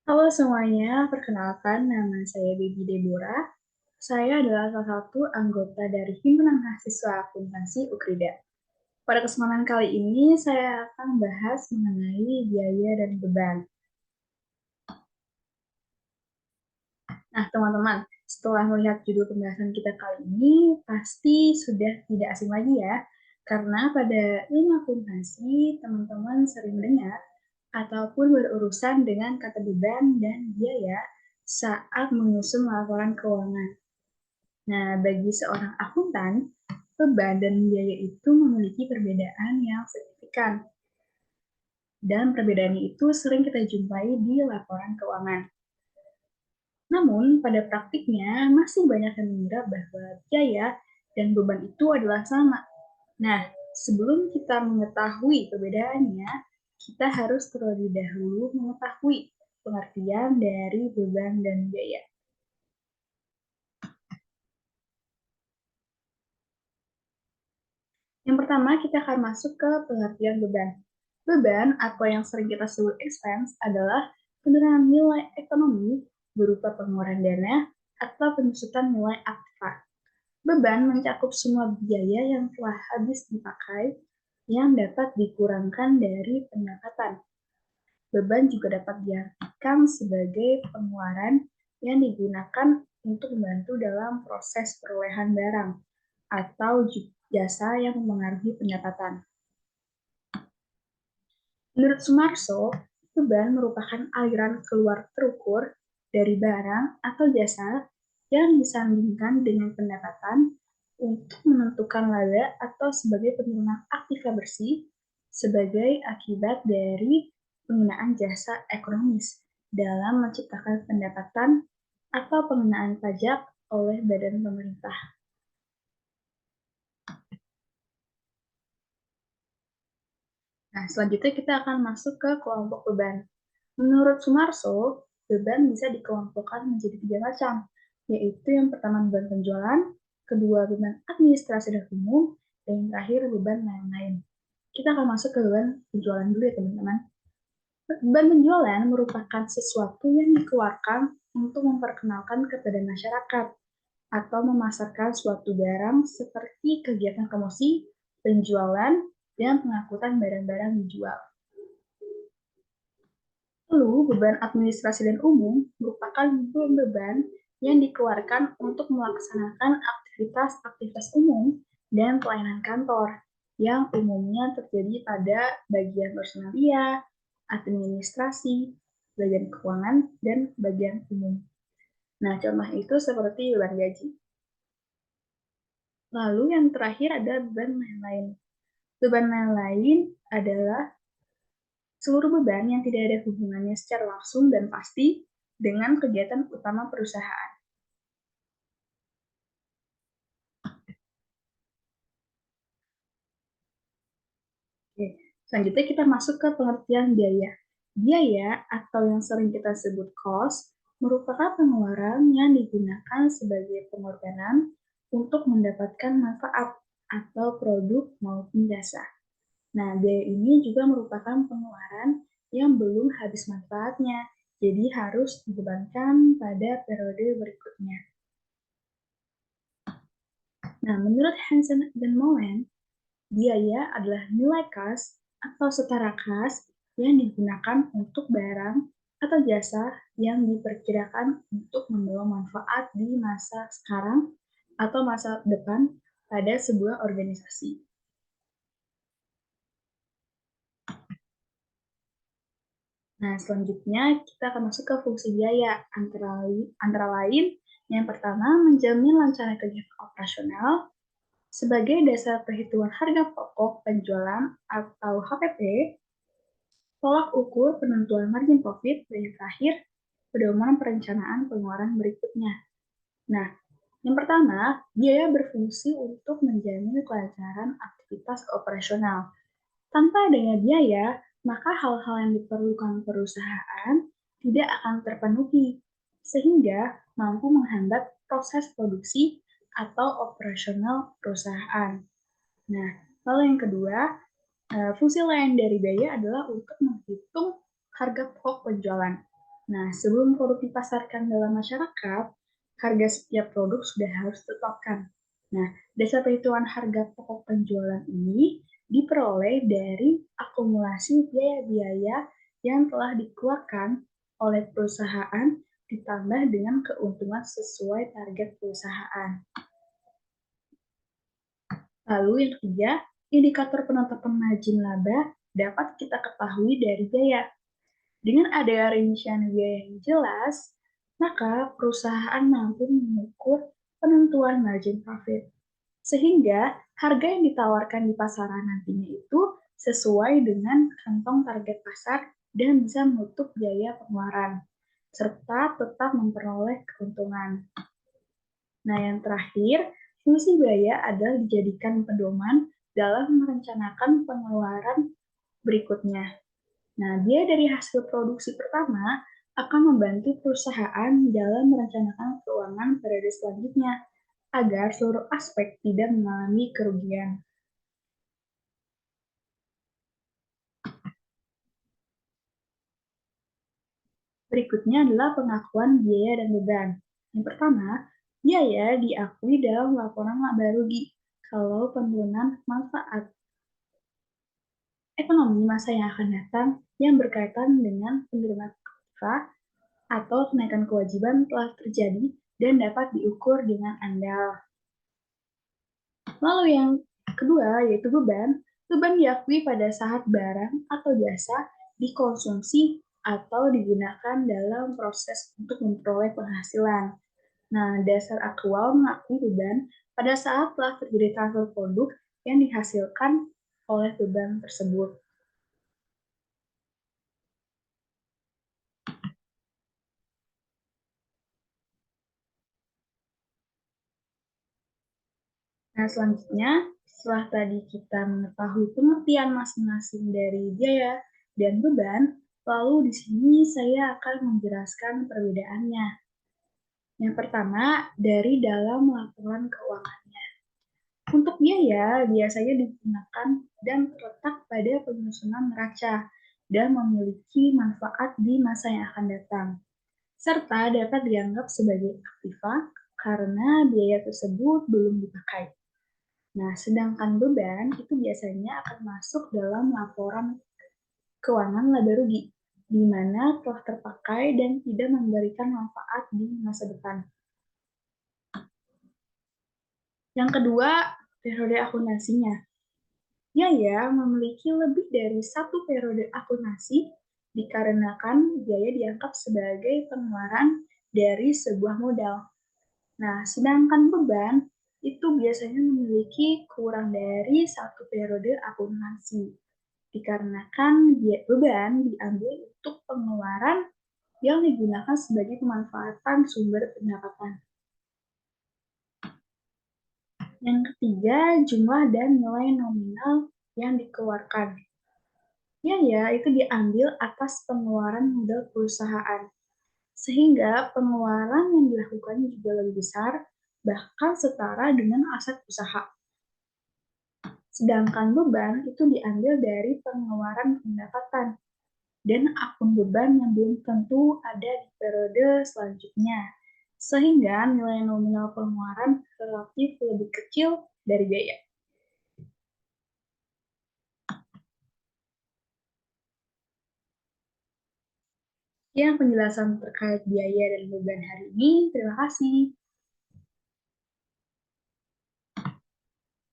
Halo semuanya, perkenalkan nama saya Baby Deborah. Saya adalah salah satu anggota dari Himpunan Mahasiswa Akuntansi Ukrida. Pada kesempatan kali ini, saya akan membahas mengenai biaya dan beban. Nah, teman-teman, setelah melihat judul pembahasan kita kali ini, pasti sudah tidak asing lagi ya, karena pada ilmu akuntansi, teman-teman sering mendengar ataupun berurusan dengan kata beban dan biaya saat menyusun laporan keuangan. Nah, bagi seorang akuntan, beban dan biaya itu memiliki perbedaan yang signifikan. Dan perbedaannya itu sering kita jumpai di laporan keuangan. Namun, pada praktiknya masih banyak yang mengira bahwa biaya dan beban itu adalah sama. Nah, sebelum kita mengetahui perbedaannya, kita harus terlebih dahulu mengetahui pengertian dari beban dan biaya. Yang pertama, kita akan masuk ke pengertian beban. Beban atau yang sering kita sebut expense adalah penurunan nilai ekonomi berupa pengeluaran dana atau penyusutan nilai aktiva. Beban mencakup semua biaya yang telah habis dipakai yang dapat dikurangkan dari pendapatan. Beban juga dapat diartikan sebagai pengeluaran yang digunakan untuk membantu dalam proses perolehan barang atau jasa yang mempengaruhi pendapatan. Menurut Sumarso, beban merupakan aliran keluar terukur dari barang atau jasa yang disandingkan dengan pendapatan untuk menentukan laba atau sebagai penurunan aktiva bersih sebagai akibat dari penggunaan jasa ekonomis dalam menciptakan pendapatan atau pengenaan pajak oleh badan pemerintah. Nah, selanjutnya kita akan masuk ke kelompok beban. Menurut Sumarso, beban bisa dikelompokkan menjadi 3 macam, yaitu yang pertama beban penjualan, kedua beban administrasi dan umum, dan yang terakhir beban lain-lain. Kita akan masuk ke beban penjualan dulu ya teman-teman. Beban penjualan merupakan sesuatu yang dikeluarkan untuk memperkenalkan kepada masyarakat atau memasarkan suatu barang seperti kegiatan promosi, penjualan, dan pengangkutan barang-barang dijual. Lalu, beban administrasi dan umum merupakan beban yang dikeluarkan untuk melaksanakan aktivitas-aktivitas umum dan pelayanan kantor yang umumnya terjadi pada bagian personalia, administrasi, bagian keuangan, dan bagian umum. Nah, contoh itu seperti beban gaji. Lalu yang terakhir ada beban lain-lain. Beban lain-lain adalah seluruh beban yang tidak ada hubungannya secara langsung dan pasti dengan kegiatan utama perusahaan. Oke, selanjutnya kita masuk ke pengertian biaya. Biaya atau yang sering kita sebut cost merupakan pengeluaran yang digunakan sebagai pengorbanan untuk mendapatkan manfaat atau produk maupun jasa. Nah, biaya ini juga merupakan pengeluaran yang belum habis manfaatnya, jadi harus dibebankan pada periode berikutnya. Nah, menurut Hansen dan Moen, biaya adalah nilai kas atau setara kas yang digunakan untuk barang atau jasa yang diperkirakan untuk membawa manfaat di masa sekarang atau masa depan pada sebuah organisasi. Nah, selanjutnya kita akan masuk ke fungsi biaya, antara lain yang pertama menjamin lancarnya kegiatan operasional sebagai dasar perhitungan harga pokok penjualan atau HPP, tolak ukur penentuan margin profit, dan yang terakhir, pedoman perencanaan pengeluaran berikutnya. Nah, yang pertama, biaya berfungsi untuk menjamin kelancaran aktivitas operasional. Tanpa adanya biaya, maka hal-hal yang diperlukan perusahaan tidak akan terpenuhi, sehingga mampu menghambat proses produksi atau operasional perusahaan. Nah, lalu yang kedua, fungsi lain dari biaya adalah untuk menghitung harga pokok penjualan. Nah, sebelum produk dipasarkan dalam masyarakat, harga setiap produk sudah harus ditetapkan. Nah, dasar perhitungan harga pokok penjualan ini diperoleh dari akumulasi biaya-biaya yang telah dikeluarkan oleh perusahaan ditambah dengan keuntungan sesuai target perusahaan. Lalu yang ketiga, indikator penetapan margin laba dapat kita ketahui dari biaya. Dengan ada rincian biaya yang jelas, maka perusahaan mampu mengukur penentuan margin profit. Sehingga harga yang ditawarkan di pasaran nantinya itu sesuai dengan kantong target pasar dan bisa menutup biaya pengeluaran, serta tetap memperoleh keuntungan. Nah, yang terakhir, fungsi biaya adalah dijadikan pedoman dalam merencanakan pengeluaran berikutnya. Nah, biaya dari hasil produksi pertama akan membantu perusahaan dalam merencanakan keuangan periode selanjutnya agar seluruh aspek tidak mengalami kerugian. Berikutnya adalah pengakuan biaya dan beban. Yang pertama, biaya diakui dalam laporan laba rugi kalau penurunan manfaat ekonomi masa yang akan datang yang berkaitan dengan penurunan aktiva atau kenaikan kewajiban telah terjadi dan dapat diukur dengan andal. Lalu yang kedua yaitu beban. Beban diakui pada saat barang atau jasa dikonsumsi atau digunakan dalam proses untuk memperoleh penghasilan. Nah, dasar aktual mengakui beban pada saat telah terjadi transfer produk yang dihasilkan oleh beban tersebut. Nah, selanjutnya, setelah tadi kita mengetahui pengertian masing-masing dari biaya dan beban, lalu di sini saya akan menjelaskan perbedaannya. Yang pertama, dari dalam laporan keuangan. Untuk biaya, biasanya digunakan dan terletak pada penyusunan neraca dan memiliki manfaat di masa yang akan datang, serta dapat dianggap sebagai aktiva karena biaya tersebut belum dipakai. Nah, sedangkan beban itu biasanya akan masuk dalam laporan keuangan laba rugi, di mana telah terpakai dan tidak memberikan manfaat di masa depan. Yang kedua, periode akuntansinya. Biaya memiliki lebih dari satu periode akuntansi dikarenakan biaya dianggap sebagai pengeluaran dari sebuah modal. Nah, sedangkan beban itu biasanya memiliki kurang dari satu periode akuntansi, dikarenakan beban diambil untuk pengeluaran yang digunakan sebagai pemanfaatan sumber pendapatan. Yang ketiga, jumlah dan nilai nominal yang dikeluarkan. Ya, itu diambil atas pengeluaran modal perusahaan, sehingga pengeluaran yang dilakukan juga lebih besar, bahkan setara dengan aset usaha. Sedangkan beban itu diambil dari pengeluaran pendapatan dan akun beban yang belum tentu ada di periode selanjutnya, sehingga nilai nominal pengeluaran relatif lebih kecil dari biaya. Sekian penjelasan terkait biaya dan beban hari ini. Terima kasih.